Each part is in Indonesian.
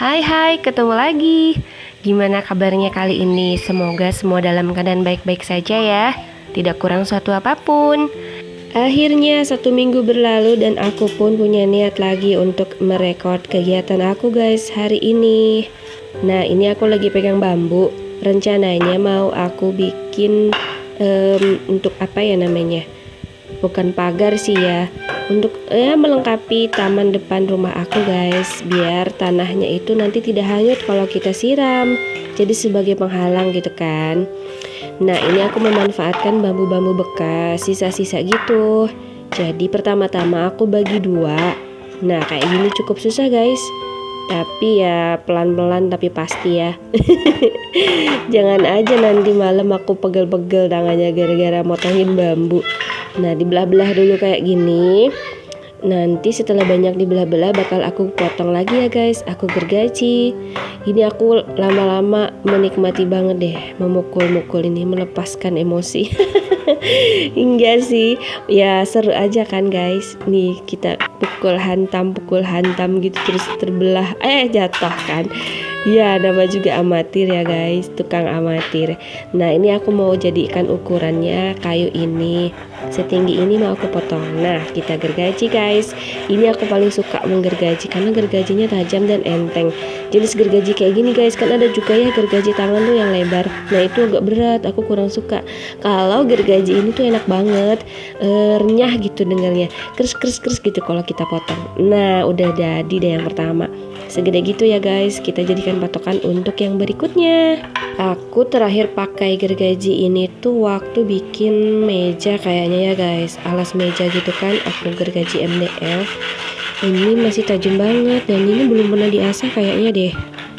Hai hai, ketemu lagi. Gimana kabarnya kali ini? Semoga semua dalam keadaan baik-baik saja ya. Tidak kurang suatu apapun. Akhirnya 1 minggu berlalu dan aku pun punya niat lagi untuk merekod kegiatan aku guys hari ini. Nah, ini aku lagi pegang bambu. Rencananya mau aku bikin untuk apa ya namanya? Bukan pagar sih ya, untuk melengkapi taman depan rumah aku guys, biar tanahnya itu nanti tidak hanyut kalau kita siram, jadi sebagai penghalang gitu kan. Nah, ini aku memanfaatkan bambu-bambu bekas sisa-sisa gitu. Jadi pertama-tama aku bagi dua. Nah, kayak gini cukup susah guys, tapi ya pelan-pelan tapi pasti ya. Jangan aja nanti malam aku pegel-pegel tangannya gara-gara motongin bambu. Nah, dibelah-belah dulu kayak gini. Nanti setelah banyak dibelah-belah bakal aku potong lagi ya guys. Aku gergaji. Ini aku lama-lama menikmati banget deh memukul-mukul ini, melepaskan emosi. Enggak sih, ya seru aja kan guys. Nih kita pukul hantam gitu terus terbelah, jatuh kan. Ya, nama juga amatir ya guys, tukang amatir. Nah, ini aku mau jadikan ukurannya kayu ini. Setinggi ini mau aku potong. Nah, kita gergaji guys. Ini aku paling suka menggergaji karena gergajinya tajam dan enteng. Jenis gergaji kayak gini guys, kan ada juga ya gergaji tangan tuh yang lebar. Nah, itu agak berat, aku kurang suka. Kalau gergaji ini tuh enak banget, renyah gitu dengarnya, kres gitu kalau kita potong. Nah, udah jadi deh yang pertama. Segede gitu ya guys, kita jadikan patokan untuk yang berikutnya. Aku terakhir pakai gergaji ini tuh waktu bikin meja kayaknya ya guys, alas meja gitu kan, aku gergaji MDF. Ini masih tajam banget dan ini belum pernah diasah kayaknya deh.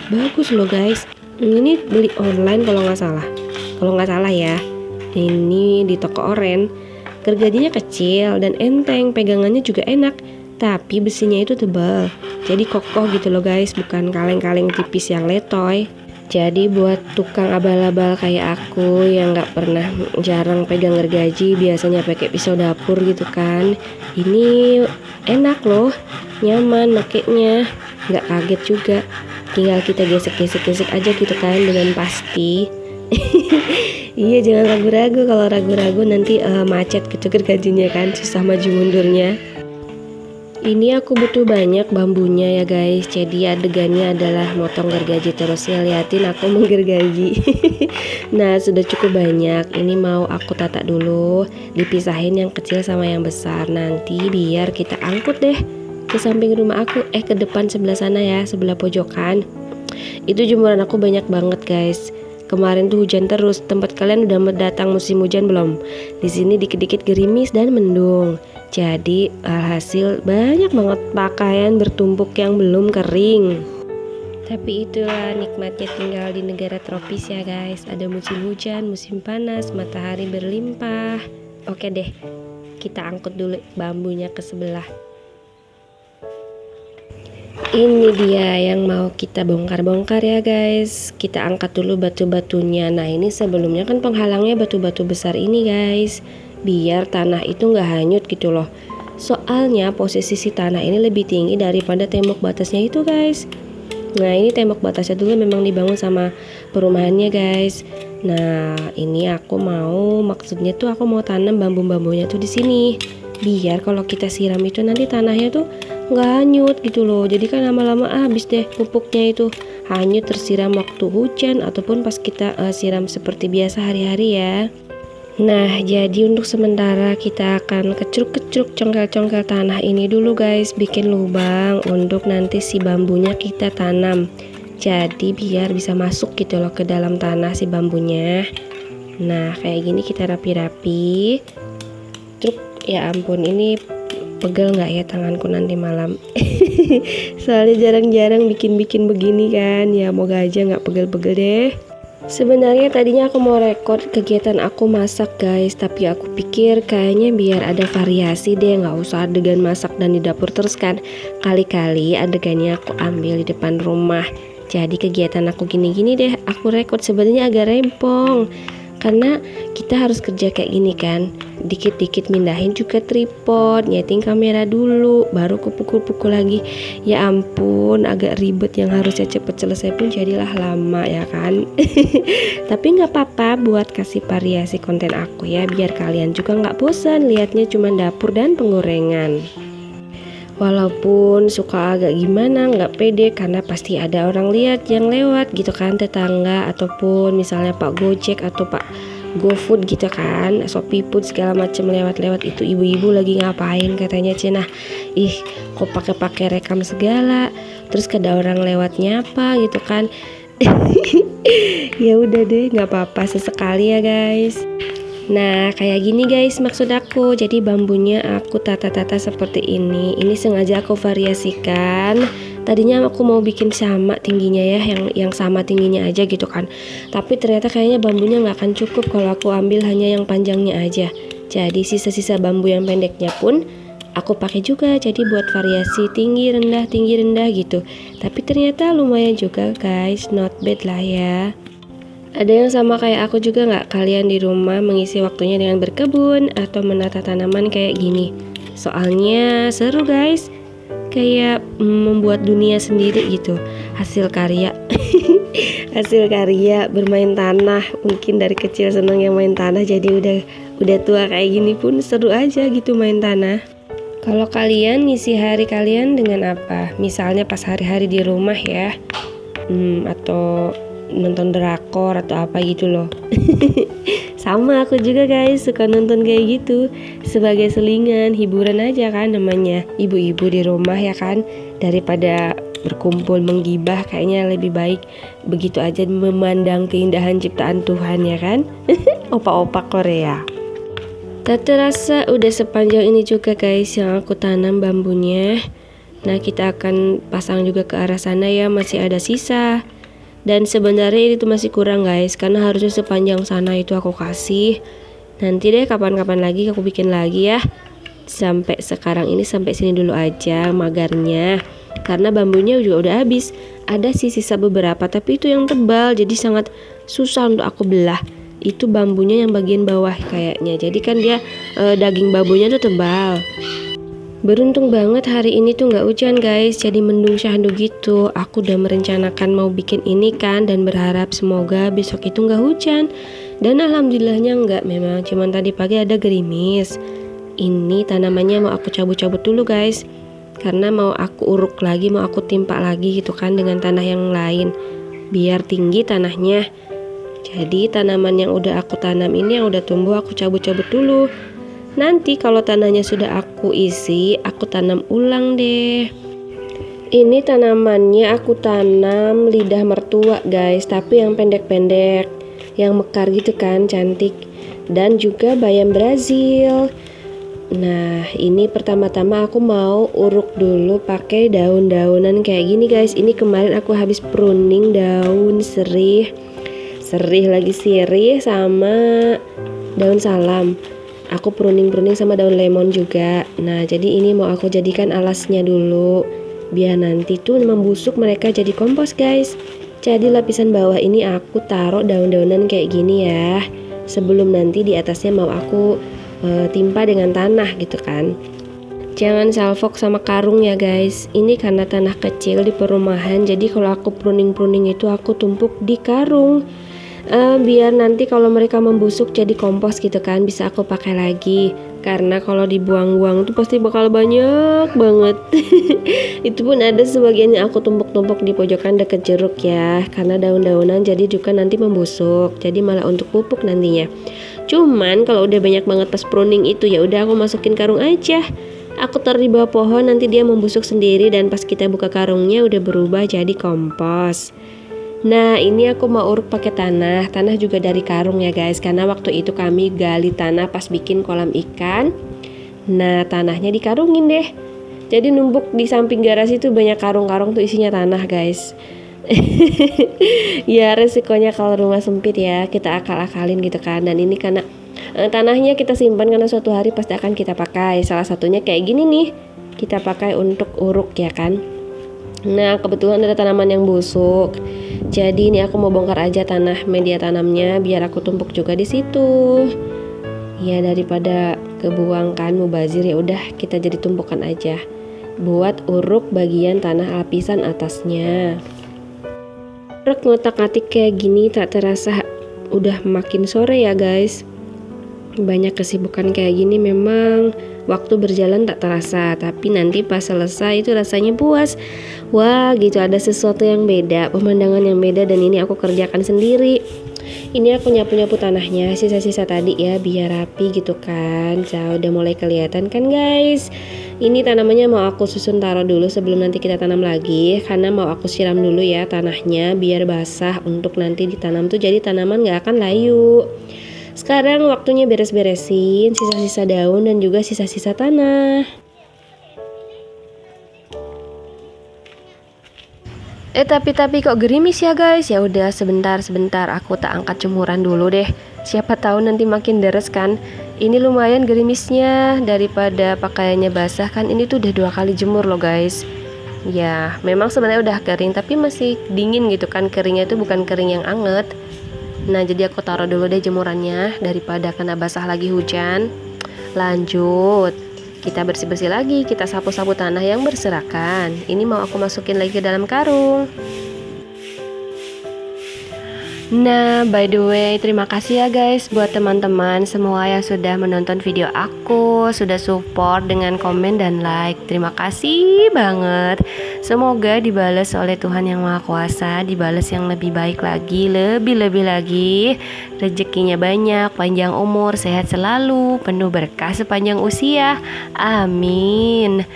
Bagus loh guys. Ini beli online kalau nggak salah ya. Ini di toko oren. Gergajinya kecil dan enteng, pegangannya juga enak. Tapi besinya itu tebal, jadi kokoh gitu loh guys, bukan kaleng-kaleng tipis yang letoy. Jadi buat tukang abal-abal kayak aku yang jarang pegang gergaji, biasanya pakai pisau dapur gitu kan, ini enak loh, nyaman makainya, nggak kaget juga. Tinggal kita gesek-gesek aja gitu kan dengan pasti. Iya, jangan ragu-ragu, kalau ragu-ragu nanti macet gitu gergajinya kan, susah maju mundurnya. Ini aku butuh banyak bambunya ya guys, jadi adegannya adalah motong gergaji terus ya, liatin aku menggergaji. Nah, sudah cukup banyak, ini mau aku tata dulu, dipisahin yang kecil sama yang besar, nanti biar kita angkut deh ke samping rumah aku, ke depan sebelah sana ya, sebelah pojokan. Itu jemuran aku banyak banget guys. Kemarin tuh hujan terus, tempat kalian udah datang musim hujan belum? Di sini dikit-dikit gerimis dan mendung. Jadi alhasil banyak banget pakaian bertumpuk yang belum kering. Tapi itulah nikmatnya tinggal di negara tropis ya guys. Ada musim hujan, musim panas, matahari berlimpah. Oke deh, kita angkut dulu bambunya ke sebelah. Ini dia yang mau kita bongkar-bongkar ya guys. Kita angkat dulu batu-batunya. Nah, ini sebelumnya kan penghalangnya batu-batu besar ini guys, biar tanah itu nggak hanyut gitu loh. Soalnya posisi si tanah ini lebih tinggi daripada tembok batasnya itu guys. Nah, ini tembok batasnya dulu memang dibangun sama perumahannya guys. Nah, ini maksudnya tuh aku mau tanam bambu-bambunya tuh di sini, biar kalau kita siram itu nanti tanahnya tuh nggak hanyut gitu loh. Jadi kan lama-lama habis deh pupuknya itu, hanyut tersiram waktu hujan ataupun pas kita siram seperti biasa hari-hari ya. Nah, jadi untuk sementara kita akan kecruk-kecruk congkel-congkel tanah ini dulu guys, bikin lubang untuk nanti si bambunya kita tanam. Jadi biar bisa masuk gitu loh ke dalam tanah si bambunya. Nah, kayak gini kita rapi-rapi. Truk, ya ampun, ini pegel nggak ya tanganku nanti malam. Soalnya jarang-jarang bikin-bikin begini kan, ya moga aja nggak pegel-pegel deh. Sebenarnya tadinya aku mau rekod kegiatan aku masak guys, tapi aku pikir kayaknya biar ada variasi deh, nggak usah adegan masak dan di dapur terus kan. Kali-kali adegannya aku ambil di depan rumah. Jadi kegiatan aku gini-gini deh, aku rekod. Sebenarnya agak rempong, Karena kita harus kerja kayak gini kan, dikit-dikit mindahin juga tripod, nyeting kamera dulu, baru kupukul-pukul lagi. Ya ampun, agak ribet, yang harusnya cepet selesai pun jadilah lama ya kan. Tapi nggak apa-apa buat kasih variasi konten aku ya, biar kalian juga nggak bosan liatnya cuma dapur dan penggorengan. Walaupun suka agak gimana, nggak pede karena pasti ada orang lihat yang lewat gitu kan, tetangga ataupun misalnya Pak Gojek atau Pak GoFood gitu kan, Shopee Food segala macam lewat-lewat, itu ibu-ibu lagi ngapain katanya cenah. Ih, kok pakai rekam segala, terus ada orang lewatnya apa gitu kan. Ya udah deh, nggak apa-apa sesekali ya guys. Nah kayak gini guys maksud aku, jadi bambunya aku tata-tata seperti ini. Ini sengaja aku variasikan. Tadinya aku mau bikin sama tingginya ya, yang sama tingginya aja gitu kan. Tapi ternyata kayaknya bambunya nggak akan cukup kalau aku ambil hanya yang panjangnya aja. Jadi sisa-sisa bambu yang pendeknya pun aku pakai juga, jadi buat variasi tinggi rendah gitu. Tapi ternyata lumayan juga guys, not bad lah ya. Ada yang sama kayak aku juga nggak kalian di rumah mengisi waktunya dengan berkebun atau menata tanaman kayak gini? Soalnya seru guys, kayak membuat dunia sendiri gitu, hasil karya. Hasil karya bermain tanah, mungkin dari kecil seneng yang main tanah, jadi udah tua kayak gini pun seru aja gitu main tanah. Kalau kalian ngisi hari kalian dengan apa? Misalnya pas hari-hari di rumah ya, atau nonton drakor atau apa gitu loh. Sama aku juga guys, suka nonton kayak gitu sebagai selingan, hiburan aja kan, namanya ibu-ibu di rumah ya kan. Daripada berkumpul menggibah, kayaknya lebih baik begitu aja memandang keindahan ciptaan Tuhan ya kan. Opa-opa Korea. Tak terasa udah sepanjang ini juga guys yang aku tanam bambunya. Nah kita akan pasang juga ke arah sana ya, masih ada sisa. Dan sebenarnya itu masih kurang guys, karena harusnya sepanjang sana itu aku kasih. Nanti deh kapan-kapan lagi aku bikin lagi ya. Sampai sekarang ini sampai sini dulu aja magarnya, karena bambunya juga udah habis. Ada sih sisa beberapa, tapi itu yang tebal, jadi sangat susah untuk aku belah. Itu bambunya yang bagian bawah kayaknya, jadi kan dia daging bambunya tuh tebal. Beruntung banget hari ini tuh nggak hujan guys, jadi mendung syahdu gitu. Aku udah merencanakan mau bikin ini kan, dan berharap semoga besok itu nggak hujan. Dan alhamdulillahnya nggak, memang cuman tadi pagi ada gerimis. Ini tanamannya mau aku cabut-cabut dulu guys, karena mau aku uruk lagi, mau aku timpa lagi gitu kan dengan tanah yang lain, biar tinggi tanahnya. Jadi tanaman yang udah aku tanam ini, yang udah tumbuh, aku cabut-cabut dulu. Nanti kalau tanahnya sudah aku isi, aku tanam ulang deh. Ini tanamannya aku tanam lidah mertua guys, tapi yang pendek-pendek, yang mekar gitu kan, cantik. Dan juga bayam Brazil. Nah ini pertama-tama aku mau uruk dulu pakai daun-daunan kayak gini guys. Ini kemarin aku habis pruning daun sirih lagi sirih sama daun salam. Aku pruning sama daun lemon juga. Nah jadi ini mau aku jadikan alasnya dulu, biar nanti tuh membusuk mereka jadi kompos guys. Jadi lapisan bawah ini aku taruh daun-daunan kayak gini ya, sebelum nanti di atasnya mau aku timpa dengan tanah gitu kan. Jangan salfok sama karung ya guys. Ini karena tanah kecil di perumahan, jadi kalau aku pruning itu aku tumpuk di karung. Biar nanti kalau mereka membusuk jadi kompos gitu kan, bisa aku pakai lagi. Karena kalau dibuang-buang tuh pasti bakal banyak banget. Itu pun ada sebagian yang aku tumpuk-tumpuk di pojokan deket jeruk ya, karena daun-daunan jadi juga nanti membusuk, jadi malah untuk pupuk nantinya. Cuman kalau udah banyak banget pas pruning itu, ya udah aku masukin karung aja. Aku taruh di bawah pohon, nanti dia membusuk sendiri, dan pas kita buka karungnya udah berubah jadi kompos. Nah ini aku mau uruk pakai tanah juga dari karung ya guys, karena waktu itu kami gali tanah pas bikin kolam ikan. Nah tanahnya dikarungin deh, jadi numpuk di samping garasi tuh banyak karung-karung tuh isinya tanah guys. Ya resikonya kalau rumah sempit ya, kita akal-akalin gitu kan. Dan ini karena tanahnya kita simpan karena suatu hari pasti akan kita pakai. Salah satunya kayak gini nih, kita pakai untuk uruk ya kan. Nah, kebetulan ada tanaman yang busuk. Jadi ini aku mau bongkar aja tanah media tanamnya biar aku tumpuk juga di situ. Ya daripada kebuang kan mubazir, ya udah kita jadi tumpukan aja. Buat uruk bagian tanah lapisan atasnya. Rek ngotak-ngatik kayak gini tak terasa udah makin sore ya guys. Banyak kesibukan kayak gini memang waktu berjalan tak terasa, tapi nanti pas selesai itu rasanya puas. Wah gitu, ada sesuatu yang beda, pemandangan yang beda, dan ini aku kerjakan sendiri. Ini aku nyapu-nyapu tanahnya, sisa-sisa tadi ya, biar rapi gitu kan. Udah mulai kelihatan kan guys. Ini tanamannya mau aku susun taruh dulu sebelum nanti kita tanam lagi, karena mau aku siram dulu ya tanahnya biar basah untuk nanti ditanam tuh, jadi tanaman gak akan layu. Sekarang waktunya beres-beresin sisa-sisa daun dan juga sisa-sisa tanah. Tapi kok gerimis ya guys? Ya udah sebentar aku tak angkat jemuran dulu deh. Siapa tahu nanti makin deres kan. Ini lumayan gerimisnya, daripada pakaiannya basah kan. Ini tuh udah 2 kali jemur loh guys. Ya memang sebenarnya udah kering tapi masih dingin gitu kan. Keringnya itu bukan kering yang anget. Nah jadi aku taruh dulu deh jemurannya daripada kena basah lagi hujan. Lanjut, kita bersih-bersih lagi, kita sapu-sapu tanah yang berserakan. Ini mau aku masukin lagi ke dalam karung. Nah, by the way, terima kasih ya guys buat teman-teman semua yang sudah menonton video aku, sudah support dengan komen dan like. Terima kasih banget. Semoga dibalas oleh Tuhan Yang Maha Kuasa, dibalas yang lebih baik lagi, lebih-lebih lagi. Rezekinya banyak, panjang umur, sehat selalu, penuh berkah sepanjang usia. Amin.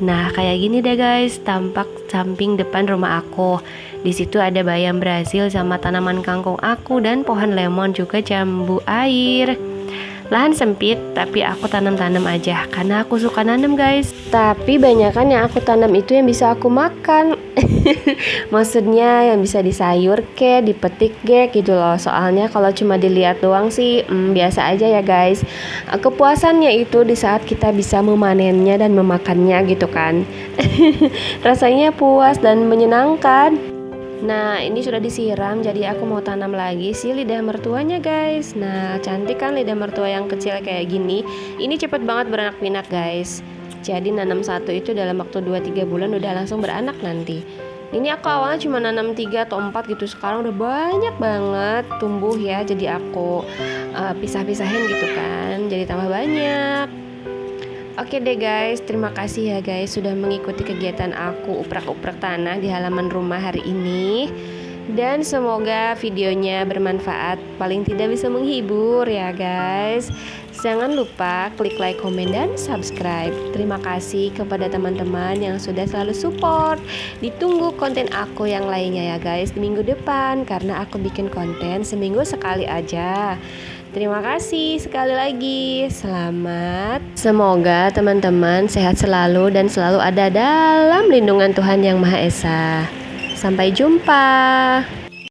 Nah, kayak gini deh guys, tampak samping depan rumah aku. Di situ ada bayam Brazil sama tanaman kangkung aku dan pohon lemon juga jambu air. Lahan sempit tapi aku tanam-tanam aja karena aku suka nanam guys. Tapi banyakan yang aku tanam itu yang bisa aku makan. Maksudnya yang bisa disayur ke, dipetik ke gitu loh. Soalnya kalau cuma dilihat doang sih biasa aja ya guys. Kepuasannya itu di saat kita bisa memanennya dan memakannya gitu kan. Rasanya puas dan menyenangkan. Nah ini sudah disiram, jadi aku mau tanam lagi si lidah mertuanya guys. Nah cantik kan lidah mertua yang kecil kayak gini. Ini cepet banget beranak pinak guys. Jadi nanam satu itu dalam waktu 2-3 bulan udah langsung beranak nanti. Ini aku awalnya cuma nanam 3 atau 4 gitu. Sekarang udah banyak banget tumbuh ya. Jadi aku pisah-pisahin gitu kan, jadi tambah banyak. Oke deh guys, terima kasih ya guys sudah mengikuti kegiatan aku uprak-uprak tanah di halaman rumah hari ini. Dan semoga videonya bermanfaat, paling tidak bisa menghibur ya guys. Jangan lupa klik like, komen, dan subscribe. Terima kasih kepada teman-teman yang sudah selalu support. Ditunggu konten aku yang lainnya ya guys di minggu depan, karena aku bikin konten seminggu sekali aja. Terima kasih sekali lagi. Selamat. Semoga teman-teman sehat selalu dan selalu ada dalam lindungan Tuhan Yang Maha Esa. Sampai jumpa.